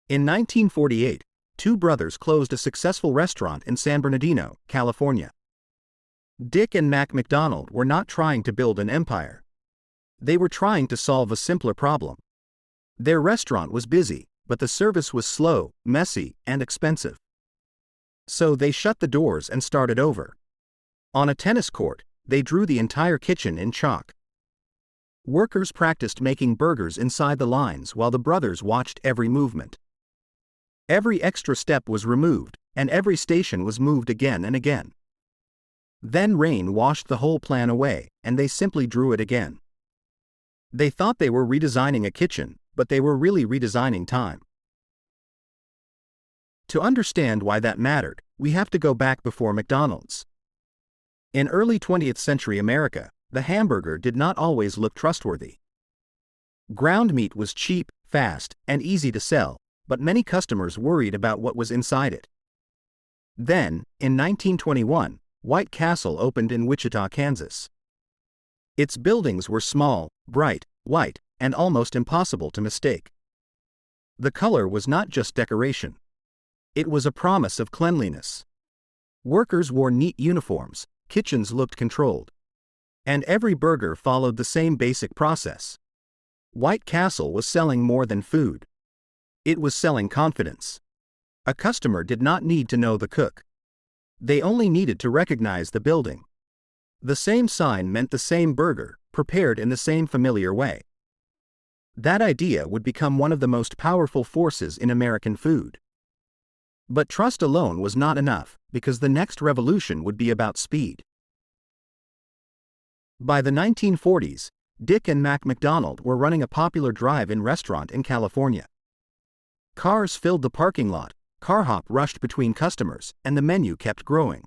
In 1948, two brothers closed a successful restaurant in San Bernardino, California. Dick and Mac McDonald were not trying to build an empire. They were trying to solve a simpler problem. Their restaurant was busy, but the service was slow, messy, and expensive. So they shut the doors and started over. On a tennis court, they drew the entire kitchen in chalk. Workers practiced making burgers inside the lines while the brothers watched every movement. Every extra step was removed, and every station was moved again and again. Then rain washed the whole plan away, and they simply drew it again. They thought they were redesigning a kitchen, but they were really redesigning time. To understand why that mattered, we have to go back before McDonald's. In early 20th century America, the hamburger did not always look trustworthy. Ground meat was cheap, fast, and easy to sell, but many customers worried about what was inside it. Then, in 1921, White Castle opened in Wichita, Kansas. Its buildings were small, bright, white, and almost impossible to mistake. The color was not just decoration. It was a promise of cleanliness. Workers wore neat uniforms, kitchens looked controlled. And every burger followed the same basic process. White Castle was selling more than food. It was selling confidence. A customer did not need to know the cook. They only needed to recognize the building. The same sign meant the same burger, prepared in the same familiar way. That idea would become one of the most powerful forces in American food. But trust alone was not enough, because the next revolution would be about speed. By the 1940s, Dick and Mac McDonald were running a popular drive-in restaurant in California. Cars filled the parking lot, car hop rushed between customers, and the menu kept growing.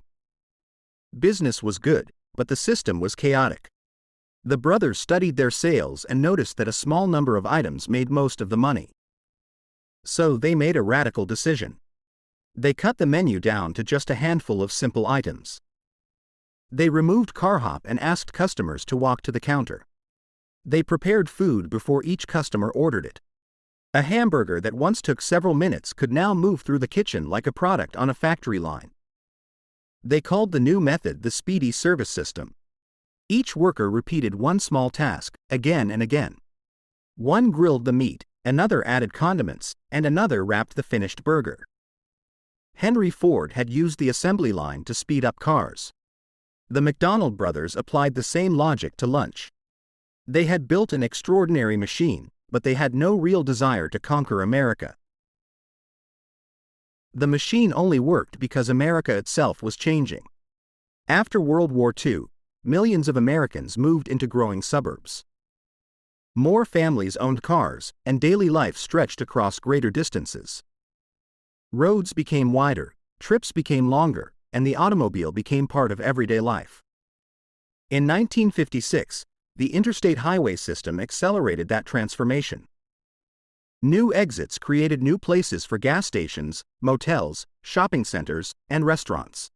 Business was good, but the system was chaotic. The brothers studied their sales and noticed that a small number of items made most of the money. So they made a radical decision. They cut the menu down to just a handful of simple items. They removed car hop and asked customers to walk to the counter. They prepared food before each customer ordered it. A hamburger that once took several minutes could now move through the kitchen like a product on a factory line. They called the new method the Speedee Service System. Each worker repeated one small task, again and again. One grilled the meat, another added condiments, and another wrapped the finished burger. Henry Ford had used the assembly line to speed up cars. The McDonald brothers applied the same logic to lunch. They had built an extraordinary machine, but they had no real desire to conquer America. The machine only worked because America itself was changing. After World War II, millions of Americans moved into growing suburbs. More families owned cars, and daily life stretched across greater distances. Roads became wider, trips became longer, and the automobile became part of everyday life. In 1956, the interstate highway system accelerated that transformation. New exits created new places for gas stations, motels, shopping centers, and restaurants.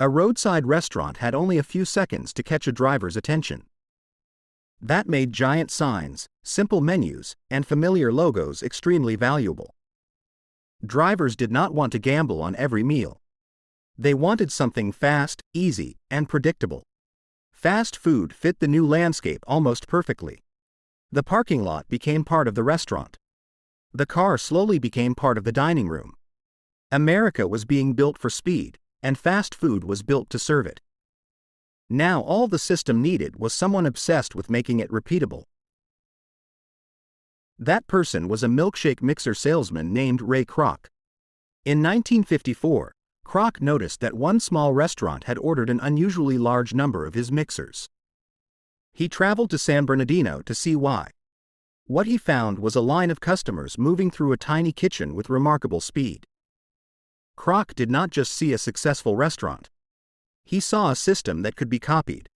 A roadside restaurant had only a few seconds to catch a driver's attention. That made giant signs, simple menus, and familiar logos extremely valuable. Drivers did not want to gamble on every meal. They wanted something fast, easy, and predictable. Fast food fit the new landscape almost perfectly. The parking lot became part of the restaurant. The car slowly became part of the dining room. America was being built for speed, and fast food was built to serve it. Now all the system needed was someone obsessed with making it repeatable. That person was a milkshake mixer salesman named Ray Kroc. In 1954, Kroc noticed that one small restaurant had ordered an unusually large number of his mixers. He traveled to San Bernardino to see why. What he found was a line of customers moving through a tiny kitchen with remarkable speed. Kroc did not just see a successful restaurant. He saw a system that could be copied.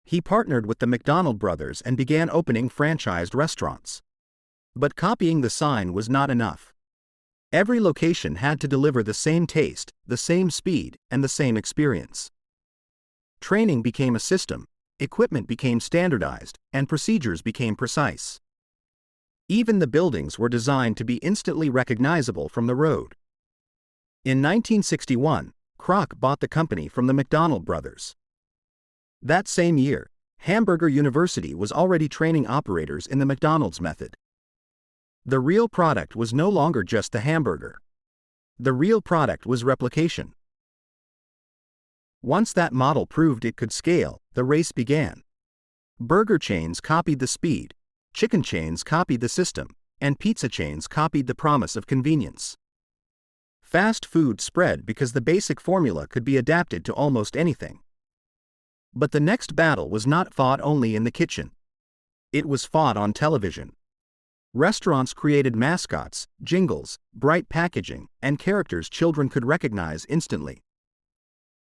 He partnered with the McDonald brothers and began opening franchised restaurants. But copying the sign was not enough. Every location had to deliver the same taste, the same speed, and the same experience. Training became a system, equipment became standardized, and procedures became precise. Even the buildings were designed to be instantly recognizable from the road. In 1961, Kroc bought the company from the McDonald brothers. That same year, Hamburger University was already training operators in the McDonald's method. The real product was no longer just the hamburger. The real product was replication. Once that model proved it could scale, the race began. Burger chains copied the speed, chicken chains copied the system, and pizza chains copied the promise of convenience. Fast food spread because the basic formula could be adapted to almost anything. But the next battle was not fought only in the kitchen. It was fought on television. Restaurants created mascots, jingles, bright packaging, and characters children could recognize instantly.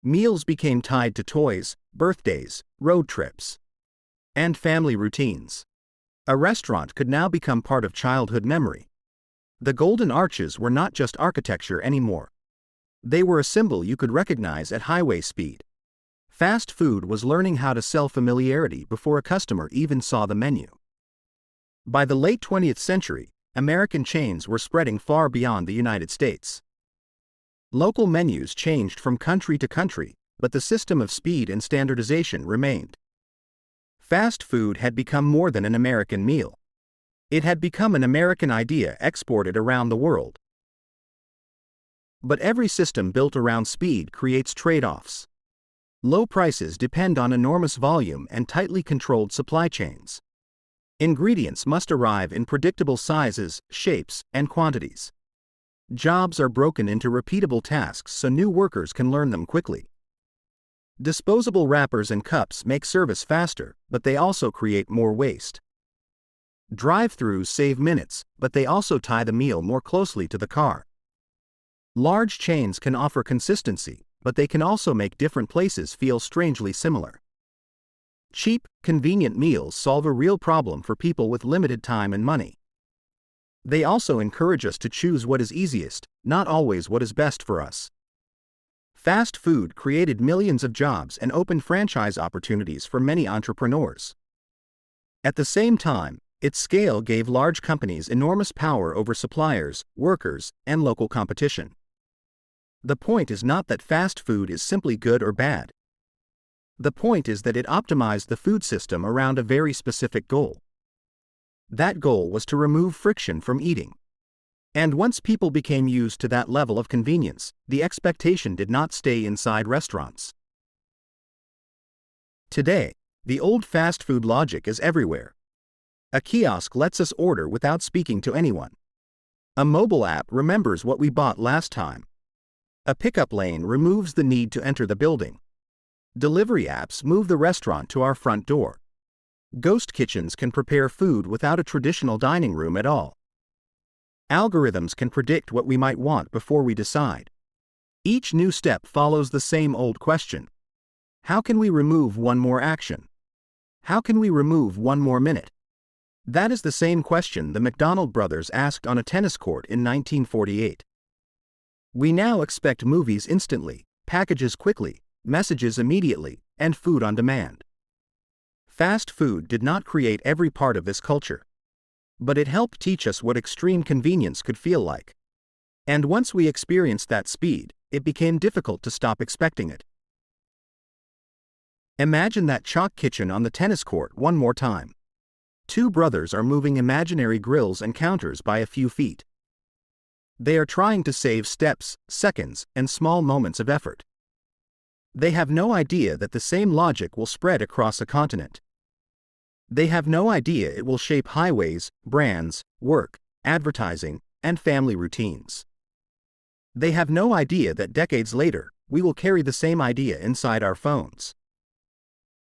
Meals became tied to toys, birthdays, road trips, and family routines. A restaurant could now become part of childhood memory. The golden arches were not just architecture anymore. They were a symbol you could recognize at highway speed. Fast food was learning how to sell familiarity before a customer even saw the menu. By the late 20th century, American chains were spreading far beyond the United States. Local menus changed from country to country, but the system of speed and standardization remained. Fast food had become more than an American meal. It had become an American idea exported around the world. But every system built around speed creates trade-offs. Low prices depend on enormous volume and tightly controlled supply chains. Ingredients must arrive in predictable sizes, shapes, and quantities. Jobs are broken into repeatable tasks so new workers can learn them quickly. Disposable wrappers and cups make service faster, but they also create more waste. Drive-thrus save minutes, but they also tie the meal more closely to the car. Large chains can offer consistency, but they can also make different places feel strangely similar. Cheap, convenient meals solve a real problem for people with limited time and money. They also encourage us to choose what is easiest, not always what is best for us. Fast food created millions of jobs and opened franchise opportunities for many entrepreneurs. At the same time, its scale gave large companies enormous power over suppliers, workers, and local competition. The point is not that fast food is simply good or bad. The point is that it optimized the food system around a very specific goal. That goal was to remove friction from eating. And once people became used to that level of convenience, the expectation did not stay inside restaurants. Today, the old fast food logic is everywhere. A kiosk lets us order without speaking to anyone. A mobile app remembers what we bought last time. A pickup lane removes the need to enter the building. Delivery apps move the restaurant to our front door. Ghost kitchens can prepare food without a traditional dining room at all. Algorithms can predict what we might want before we decide. Each new step follows the same old question. How can we remove one more action? How can we remove one more minute? That is the same question the McDonald brothers asked on a tennis court in 1948. We now expect movies instantly, packages quickly, messages immediately, and food on demand. Fast food did not create every part of this culture. But it helped teach us what extreme convenience could feel like. And once we experienced that speed, it became difficult to stop expecting it. Imagine that chalk kitchen on the tennis court one more time. Two brothers are moving imaginary grills and counters by a few feet. They are trying to save steps, seconds, and small moments of effort. They have no idea that the same logic will spread across a continent. They have no idea it will shape highways, brands, work, advertising, and family routines. They have no idea that decades later, we will carry the same idea inside our phones.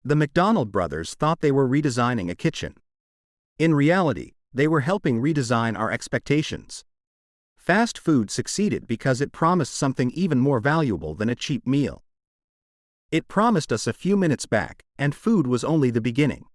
The McDonald brothers thought they were redesigning a kitchen. In reality, they were helping redesign our expectations. Fast food succeeded because it promised something even more valuable than a cheap meal. It promised us a few minutes back, and food was only the beginning.